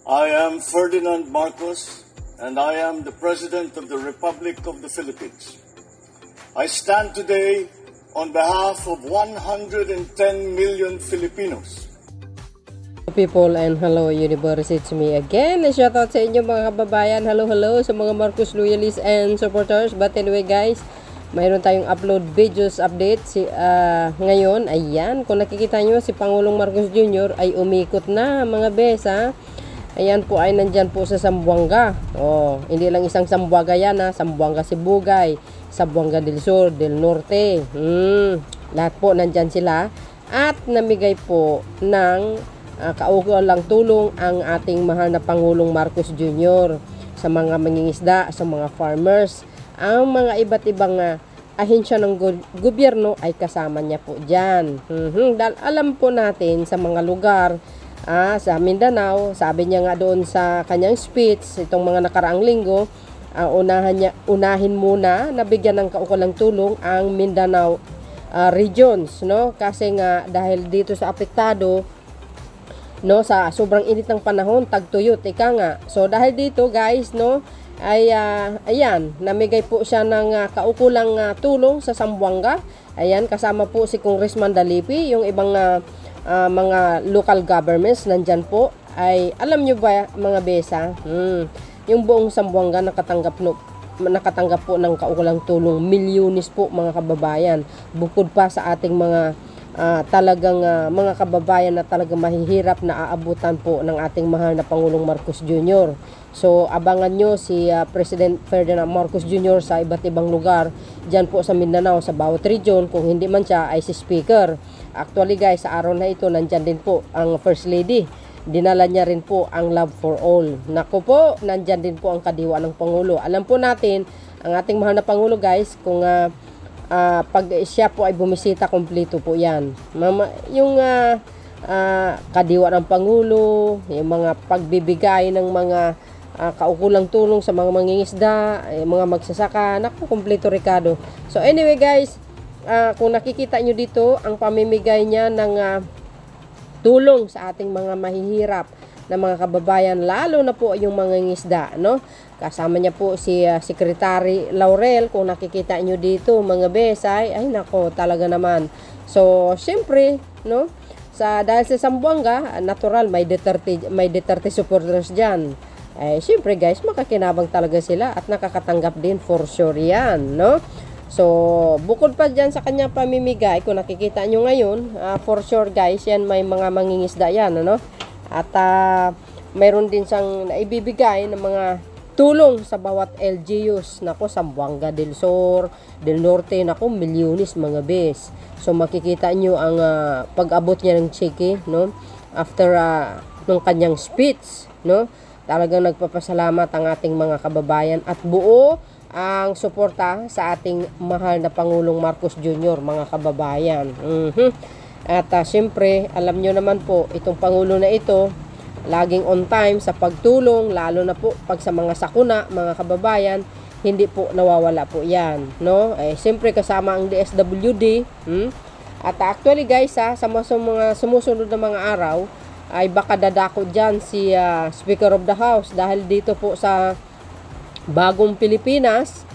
I am Ferdinand Marcos, and I am the President of the Republic of the Philippines. I stand today on behalf of 110 million Filipinos. People and hello universe, it's me again. Shoutout sa inyo mga kababayan. Hello sa mga Marcos loyalists and supporters. But anyway guys, mayroon tayong upload videos update ngayon. Ayan, kung nakikita nyo si Pangulong Marcos Jr. ay umikot na mga besa. Ayan po ay nandyan po sa Zamboanga. Hindi lang isang Zamboanga yan ha. Zamboanga Sibugay, Zamboanga del Sur, del Norte. Lahat po nandyan sila. At namigay po ng kaukulang tulong ang ating mahal na Pangulong Marcos Jr. sa mga mangingisda, sa mga farmers. Ang mga iba't ibang ahensya ng gobyerno ay kasama niya po dyan. Dahil alam po natin sa mga lugar sa Mindanao, sabi niya nga doon sa kanyang speech itong mga nakaraang linggo, unahin muna na bigyan ng kaukulang tulong ang Mindanao regions, no? Kasi nga dahil dito sa apektado, no, sa sobrang init ng panahon, tagtuyot, ika nga. So dahil dito guys, no, ay ayan, namigay po siya ng kaukulang tulong sa Zamboanga. Ayan, kasama po si Congressman Dalipi, yung ibang mga local governments nandyan po. Ay alam nyo ba mga besa, yung buong Zamboanga nakatanggap po ng kaukulang tulong, milyones po mga kababayan. Bukod pa sa ating mga talagang mga kababayan na talagang mahihirap na aabutan po ng ating mahal na Pangulong Marcos Jr. So abangan nyo si President Ferdinand Marcos Jr. sa iba't ibang lugar dyan po sa Mindanao, sa bawat region. Kung hindi man siya ay si Speaker. Actually guys, sa araw na ito nandyan din po ang First Lady. Dinala niya rin po ang Love for All. Naku po, nandyan din po ang kadiwa ng Pangulo. Alam po natin, ang ating mahal na Pangulo guys, kung pag siya po ay bumisita, kompleto po yan. Yung kadiwa ng Pangulo, yung mga pagbibigay ng mga kaukulang tulong sa mga mangingisda, mga magsasaka, naku, kompleto Ricardo. So anyway guys, kung nakikita nyo dito, ang pamimigay niya ng tulong sa ating mga mahihirap na mga kababayan, lalo na po yung mga ngisda, no? Kasama niya po si Secretary Laurel, kung nakikita nyo dito mga besay, ay nako, talaga naman. So syempre, no, dahil sa Zamboanga, natural may Duterte supporters diyan. Syempre guys, makakinabang talaga sila at nakakatanggap din for sure yan, no? So bukod pa dyan sa kanya pamimigay, kung nakikita nyo ngayon, for sure guys, yan may mga mangingisda yan, ano? At mayroon din siyang naibibigay ng mga tulong sa bawat LGUs. Nako, Zamboanga del Sur, del Norte, nako, milyones mga bes. So makikita nyo ang pag-abot niya ng cheque, no? After nung kanyang speech, no? Talagang nagpapasalamat ang ating mga kababayan at buo ang suporta sa ating mahal na Pangulong Marcos Jr. mga kababayan. At siyempre, alam nyo naman po, itong Pangulo na ito, laging on time sa pagtulong, lalo na po pag sa mga sakuna, mga kababayan, hindi po nawawala po yan, no? Siyempre kasama ang DSWD. At actually guys, sa mga sumusunod na mga araw, ay baka dadako dyan si Speaker of the House dahil dito po sa Bagong Pilipinas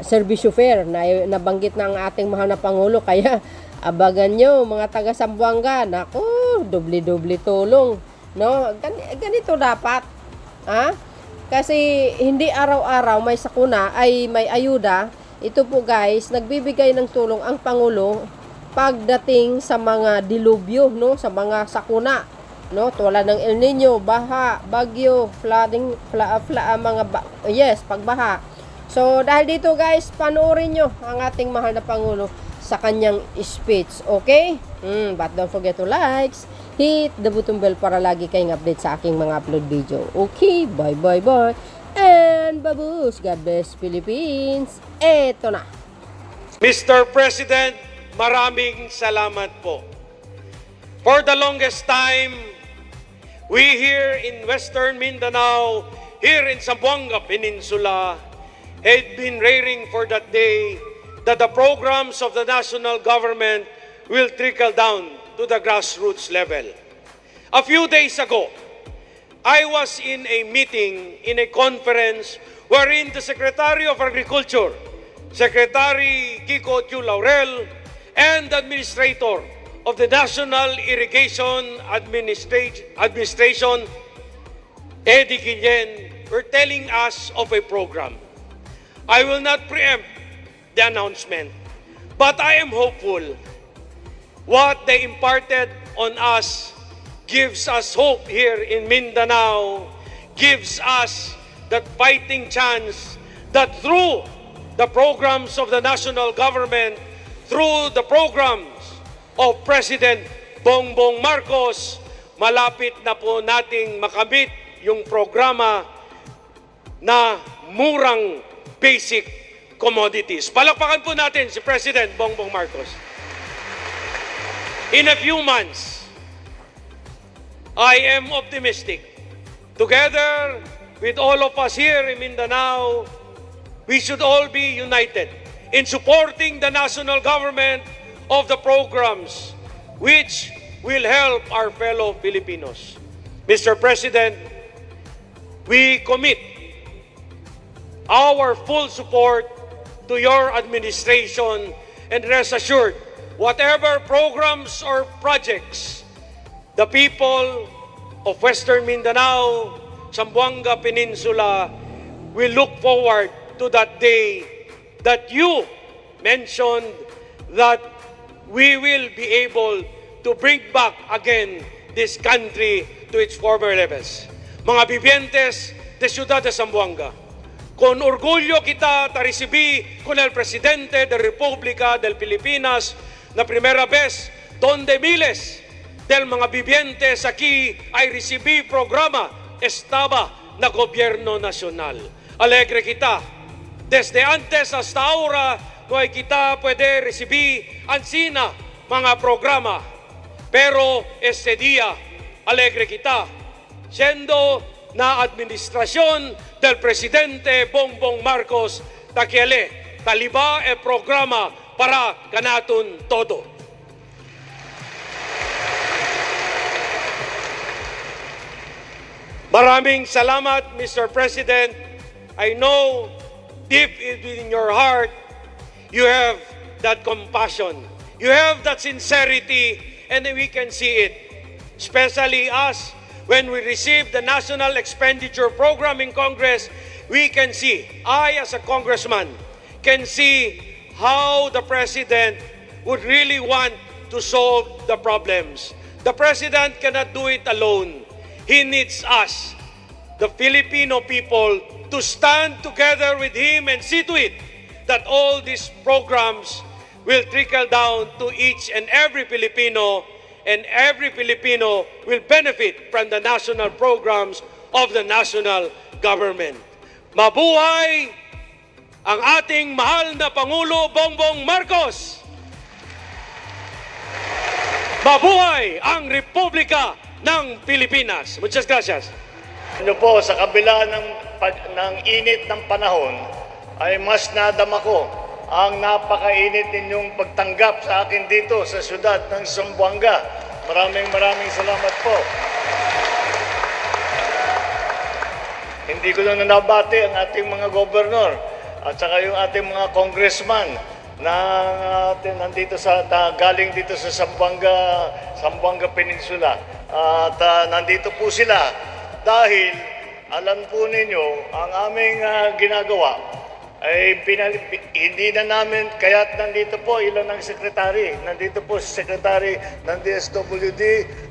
Service Fair na nabanggit na ang ating mahal na Pangulo. Kaya abagan nyo mga taga Zamboanga, naku, doble-doble tulong, no? Ganito dapat, kasi hindi araw-araw may sakuna ay may ayuda. Ito po guys, nagbibigay ng tulong ang Pangulo pagdating sa mga dilubyo, no, sa mga sakuna, no, tulad ng El Nino, baha, bagyo, flooding, pagbaha. So dahil dito guys, panoorin nyo ang ating mahal na Pangulo sa kanyang speech, okay? But don't forget to like, hit the button bell para lagi kayong update sa aking mga upload video. Okay, bye, and babush, God bless Philippines. Eto na. Mr. President, maraming salamat po. For the longest time, we here in Western Mindanao, here in Zamboanga Peninsula, had been raring for that day that the programs of the national government will trickle down to the grassroots level. A few days ago, I was in a meeting, in a conference, wherein the Secretary of Agriculture, Secretary Kiko Chu Laurel, and the Administrator of the National Irrigation Administration, Eddie Guillen, were telling us of a program. I will not preempt the announcement, but I am hopeful. What they imparted on us gives us hope here in Mindanao, gives us that fighting chance that through the programs of the national government, through the programs of President Bongbong Marcos, malapit na po nating makamit yung programa na murang basic commodities. Palakpakan po natin si President Bongbong Marcos. In a few months, I am optimistic. Together with all of us here in Mindanao, we should all be united in supporting the national government of the programs which will help our fellow Filipinos. Mr. President, we commit our full support to your administration, and rest assured, whatever programs or projects the people of Western Mindanao, Zamboanga Peninsula will look forward to that day that you mentioned, that we will be able to bring back again this country to its former levels. Mga bibientes de Ciudad de Zamboanga, con orgullo kita recibí con el Presidente de República del Pilipinas na primera vez donde miles del mga bibientes aquí ay recibí programa estaba na gobyerno nacional. Alegre kita. Desde antes hasta ahora, no ay kita puede recibir ansina mga programa. Pero este día, alegre kita. Siendo na administrasyon del Presidente Bongbong Marcos, takiele, taliba el programa para kanaton todo. Maraming salamat, Mr. President. I know deep within your heart, you have that compassion. You have that sincerity, and we can see it. Especially us, when we receive the National Expenditure Program in Congress, we can see, I as a congressman, can see how the President would really want to solve the problems. The President cannot do it alone. He needs us, the Filipino people, to stand together with him and see to it that all these programs will trickle down to each and every Filipino, and every Filipino will benefit from the national programs of the national government. Mabuhay ang ating mahal na Pangulo Bongbong Marcos! Mabuhay ang Republika ng Pilipinas. Muchas gracias. Ano po, sa kabila ng init ng panahon, ay mas nadama ko ang napakainit ninyong pagtanggap sa akin dito sa siyudad ng Zamboanga. Maraming salamat po. Hindi ko na nabati ang ating mga gobernador at saka yung ating mga congressman na nandito galing dito sa Zamboanga Peninsula. At nandito po sila dahil alam po ninyo ang aming ginagawa ay hindi na namin, kaya't nandito po ilan ng sekretary. Nandito po si Secretary ng DSWD,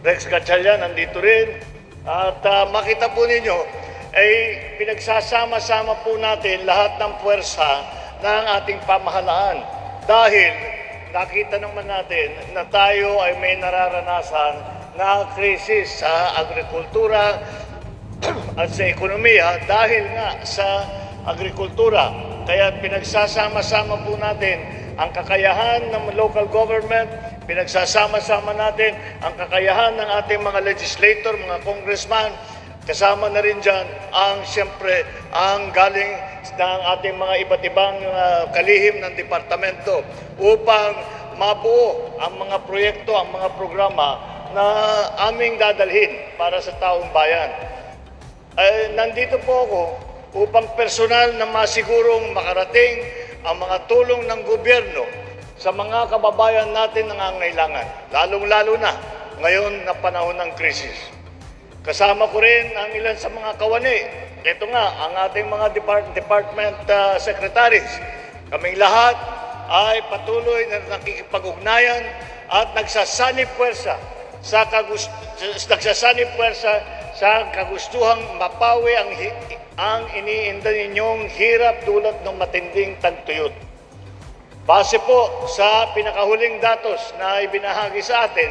Rex Gatchalian, nandito rin. At makita po ninyo ay pinagsasama-sama po natin lahat ng puwersa ng ating pamahalaan. Dahil nakita naman natin na tayo ay may nararanasan na krisis sa agrikultura at sa ekonomiya dahil nga sa agrikultura. Kaya pinagsasama-sama po natin ang kakayahan ng local government, pinagsasama-sama natin ang kakayahan ng ating mga legislator, mga congressman, kasama na rin dyan siyempre, ang galing ng ating mga iba't ibang kalihim ng departamento upang mabuo ang mga proyekto, ang mga programa na aming dadalhin para sa taong bayan. nandito po ako upang personal na masigurong makarating ang mga tulong ng gobyerno sa mga kababayan natin na nangangailangan, lalong-lalo na ngayon na panahon ng krisis. Kasama ko rin ang ilan sa mga kawani. Ito nga, ang ating mga department secretaries. Kaming lahat ay patuloy na nakikipag-ugnayan at nagsasanib puwersa sa kagustuhang mapawi ang iniinda ninyong hirap dulot ng matinding tagtuyot. Base po sa pinakahuling datos na ibinahagi sa atin,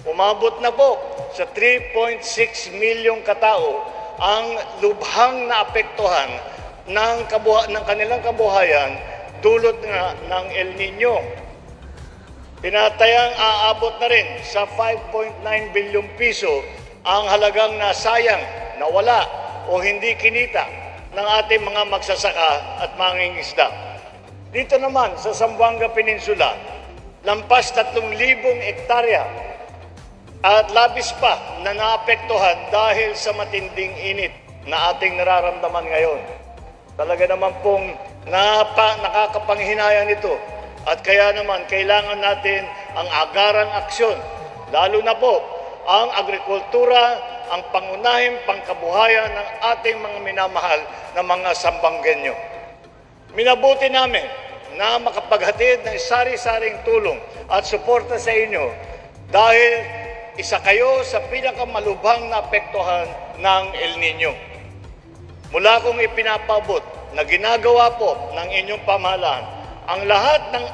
umabot na po sa 3.6 milyong katao ang lubhang naapektuhan ng kanilang kabuhayan dulot ng El Nino. Tinatayang aabot na rin sa 5.9 bilyong piso ang halagang nasayang, nawala o hindi kinita ng ating mga magsasaka at mangingisda. Dito naman sa Zamboanga Peninsula, lampas 3,000 hektarya at labis pa na naapektuhan dahil sa matinding init na ating nararamdaman ngayon. Talaga naman pong nakakapanghinayang ito at kaya naman kailangan natin ang agarang aksyon, lalo na po ang agrikultura, ang pangunahing pangkabuhayan ng ating mga minamahal na mga Sambanggenyo. Minabuti namin na makapaghatid ng sari-saring tulong at suporta sa inyo dahil isa kayo sa pinakamalubhang na apektuhan ng El Nino. Mula kong ipinapabot na ginagawa po ng inyong pamahalaan ang lahat ng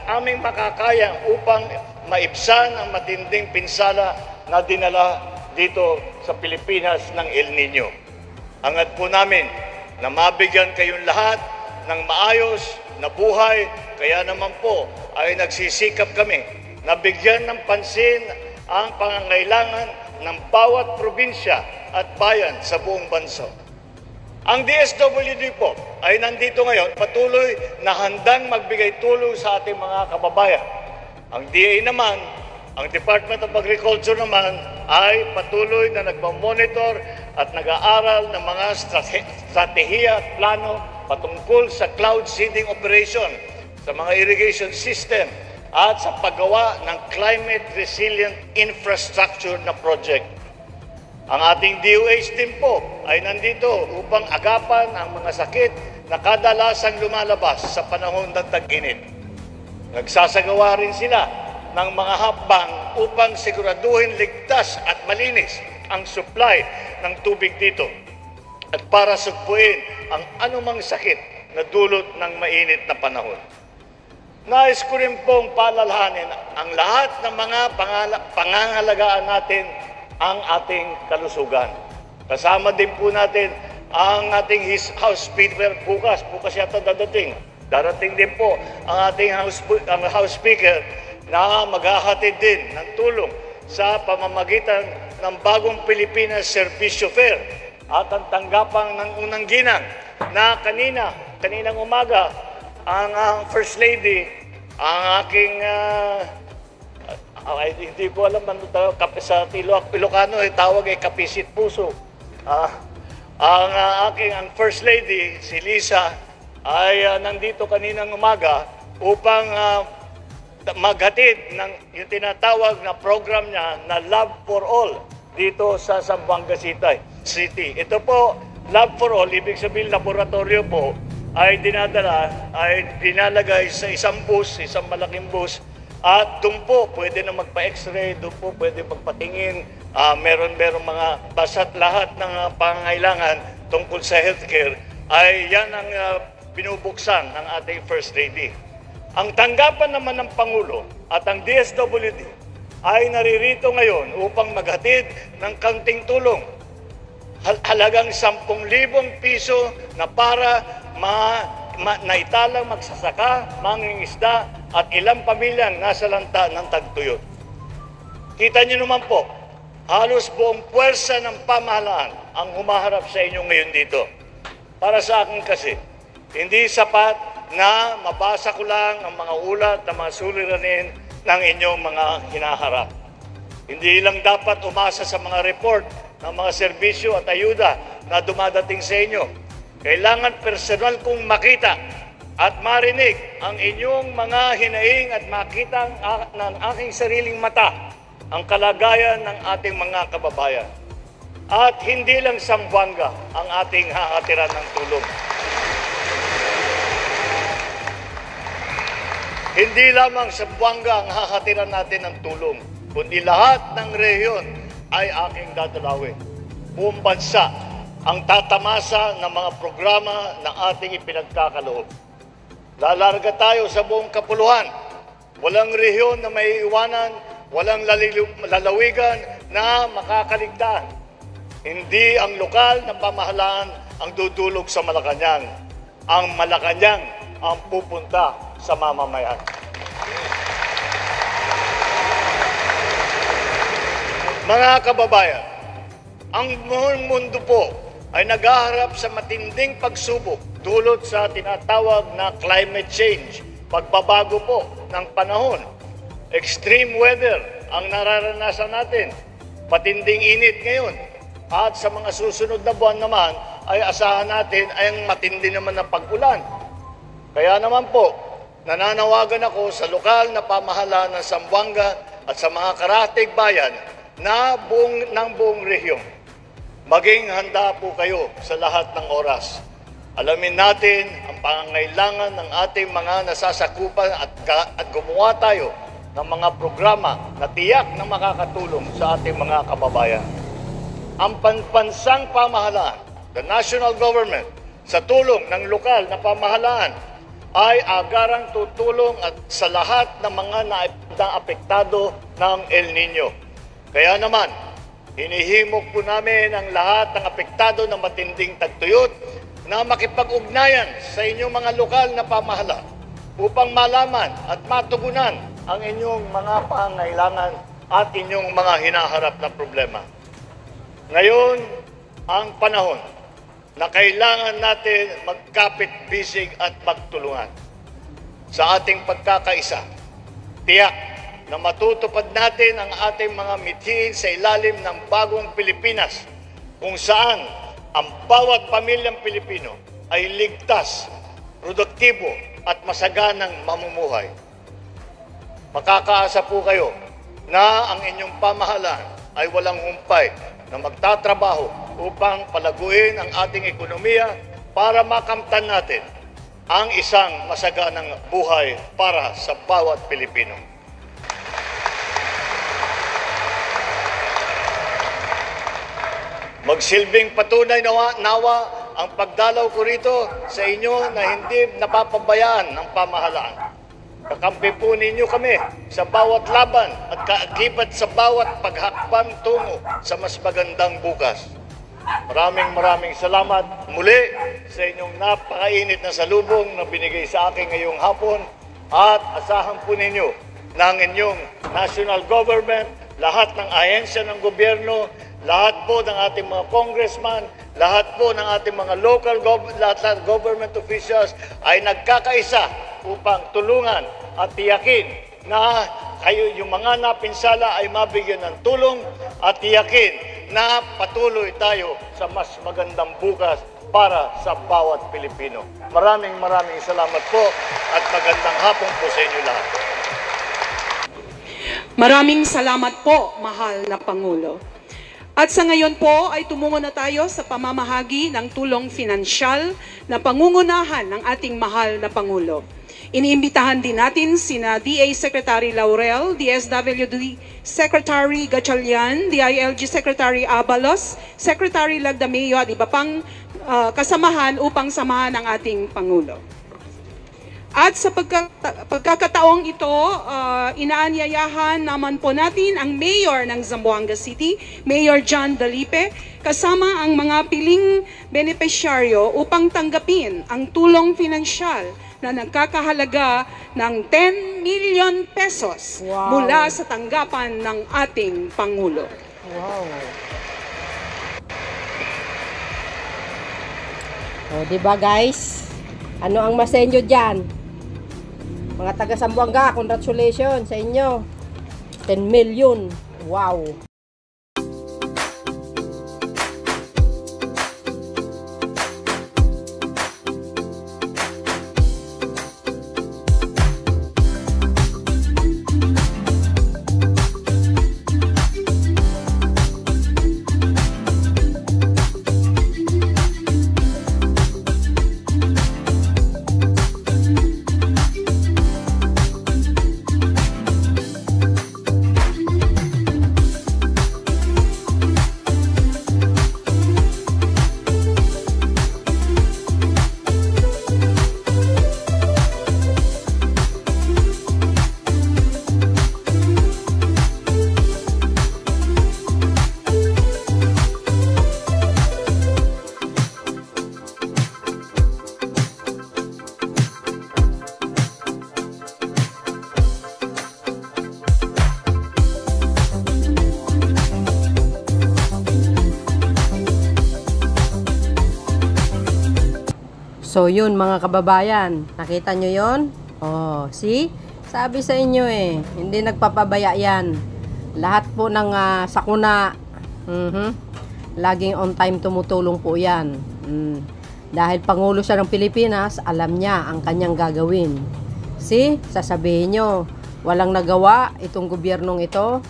aming makakaya upang maibsan ang matinding pinsala na dinala dito sa Pilipinas ng El Nino. Hangad po namin na mabigyan kayong lahat ng maayos na buhay, kaya naman po ay nagsisikap kami na bigyan ng pansin ang pangangailangan ng bawat probinsya at bayan sa buong bansa. Ang DSWD po ay nandito ngayon patuloy na handang magbigay tulong sa ating mga kababayan. Ang DA naman, ang Department of Agriculture naman ay patuloy na nagmamonitor at nag-aaral ng mga strategiya at plano patungkol sa cloud seeding operation, sa mga irrigation system at sa paggawa ng climate resilient infrastructure na project. Ang ating DOH team po ay nandito upang agapan ang mga sakit na kadalasang lumalabas sa panahon ng tag-init. Nagsasagawa rin sila ng mga hakbang upang siguraduhin ligtas at malinis ang supply ng tubig dito at para sugpuin ang anumang sakit na dulot ng mainit na panahon. Nais ko rin pong paalalahanin ang lahat ng mga pangangalagaan natin ang ating kalusugan. Kasama din po natin ang ating House Speaker bukas yata dadating. Darating din po ang ating House Speaker na maghahatid din ng tulong sa pamamagitan ng bagong Pilipinas Servisyo Fair at ang tanggapang ng unang ginang na kaninang umaga ang First Lady, ang aking hindi ko alam ano tawag sa Ilocano tawag ay kapisit puso. Ang First Lady, si Lisa, ay nandito kaninang umaga upang maghatid ng yung tinatawag na program niya na Love for All dito sa Zamboanga City. Ito po, Love for All, ibig sabihin laboratorio po, ay dinalagay sa isang malaking bus. At doon po, pwede na magpa-x-ray, doon po pwede magpatingin, meron mga basta't lahat ng pangangailangan tungkol sa healthcare, ay yan ang binubuksan ng ating First Lady. Ang tanggapan naman ng Pangulo at ang DSWD ay naririto ngayon upang maghatid ng kaunting tulong. Halagang 10,000 piso na para naitalang magsasaka, mangingisda, at ilang pamilyang nasa lanta ng tagtuyot. Kita niyo naman po, halos buong puwersa ng pamahalaan ang humaharap sa inyo ngayon dito. Para sa akin kasi, hindi sapat na mabasa ko lang ang mga ulat na mga suliranin ng inyong mga hinaharap. Hindi lang dapat umasa sa mga report ng mga serbisyo at ayuda na dumadating sa inyo. Kailangan personal kong makita at marinig ang inyong mga hinaing at makita ng aking sariling mata ang kalagayan ng ating mga kababayan. At hindi lang Zamboanga ang ating hahatiran ng tulong. Hindi lamang Zamboanga ang hahatiran natin ng tulong, kundi lahat ng rehiyon ay aking dadalawin. Buong bansa ang tatamasa ng mga programa na ating ipinagkakaloob. Lalarga tayo sa buong kapuluhan. Walang rehiyon na may iwanan, walang lalawigan na makakaligtaan. Hindi ang lokal na pamahalaan ang dudulog sa Malacanang. Ang Malacanang ang pupunta sa mamamayan. Mga kababayan, ang buong mundo po ay naghaharap sa matinding pagsubok dulot sa tinatawag na climate change, pagbabago po ng panahon. Extreme weather ang nararanasan natin, matinding init ngayon. At sa mga susunod na buwan naman ay asahan natin ay ang matindi naman na pag-ulan. Kaya naman po, nananawagan ako sa lokal na pamahalaan ng Zamboanga at sa mga karatig bayan na buong rehiyon. Maging handa po kayo sa lahat ng oras. Alamin natin ang pangangailangan ng ating mga nasasakupan at gumawa tayo ng mga programa na tiyak na makakatulong sa ating mga kababayan. Ang pansang pamahalaan, the national government, sa tulong ng lokal na pamahalaan ay agarang tutulong at sa lahat ng mga naapektado ng El Nino. Kaya naman, hinihimok po namin ang lahat ng apektado ng matinding tagtuyot na makipag-ugnayan sa inyong mga lokal na pamahalaan upang malaman at matugunan ang inyong mga pangailangan at inyong mga hinaharap na problema. Ngayon, ang panahon na kailangan natin magkapit-bisig at magtulungan. Sa ating pagkakaisa, tiyak na matutupad natin ang ating mga mithiin sa ilalim ng bagong Pilipinas kung saan ang bawat pamilyang Pilipino ay ligtas, produktibo at masaganang mamumuhay. Makakaasa po kayo na ang inyong pamahalaan ay walang humpay na magtatrabaho upang palaguin ang ating ekonomiya para makamtan natin ang isang masaganang buhay para sa bawat Pilipino. Magsilbing patunay nawa ang pagdalaw ko rito sa inyo na hindi napapabayaan ng pamahalaan. Kakampi po ninyo kami sa bawat laban at kaakibat sa bawat paghakbang tungo sa mas magandang bukas. Maraming salamat muli sa inyong napakainit na salubong na binigay sa akin ngayong hapon at asahan po ninyo ng inyong national government, lahat ng ahensya ng gobyerno, lahat po ng ating mga congressman, lahat po ng ating mga local government officials ay nagkakaisa upang tulungan at tiyakin na kayo yung mga napinsala ay mabigyan ng tulong at tiyakin na patuloy tayo sa mas magandang bukas para sa bawat Pilipino. Maraming salamat po at magandang hapon po sa inyo lahat. Maraming salamat po, mahal na Pangulo. At sa ngayon po ay tumungo na tayo sa pamamahagi ng tulong pinansyal na pangungunahan ng ating mahal na Pangulo. Iniimbitahan din natin sina DA Secretary Laurel, DSWD Secretary Gatchalian, DILG Secretary Abalos, Secretary Lagdameo at iba pang kasamahan upang samahan ang ating Pangulo. At sa pagkakataong ito, inaanyayahan naman po natin ang Mayor ng Zamboanga City, Mayor John Dalipe, kasama ang mga piling benepisyaryo upang tanggapin ang tulong pinansyal na nagkakahalaga ng 10 million pesos mula sa tanggapan ng ating Pangulo. Wow. O, diba guys? Ano ang masenyo dyan? Mga taga Zamboanga, congratulations sa inyo. 10 million. Wow. So, yun mga kababayan. Nakita nyo yun? Oh, see? Sabi sa inyo hindi nagpapabaya yan. Lahat po ng sakuna, laging on time tumutulong po yan. Dahil Pangulo siya ng Pilipinas, alam niya ang kanyang gagawin. See? Sasabihin nyo, walang nagawa itong gobyernong ito.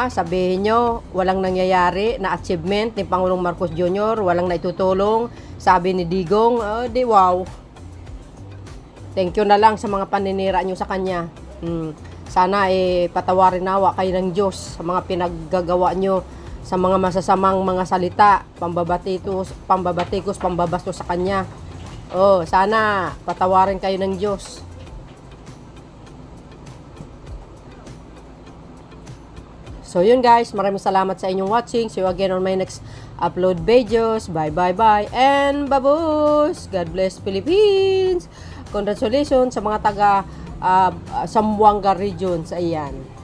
Sabihin nyo, walang nangyayari na achievement ni Pangulong Marcos Jr., walang naitutulong. Sabi ni Digong, di wow. Thank you na lang sa mga paninira nyo sa kanya. Sana patawarin nawa kayo ng Diyos sa mga pinaggagawa nyo, sa mga masasamang mga salita, pambabatikos, pambabastos sa kanya. Sana patawarin kayo ng Diyos. So yun guys, maraming salamat sa inyong watching. See you again on my next upload videos. Bye bye bye and babos. God bless Philippines. Congratulations sa mga taga Zamboanga region sa iyan.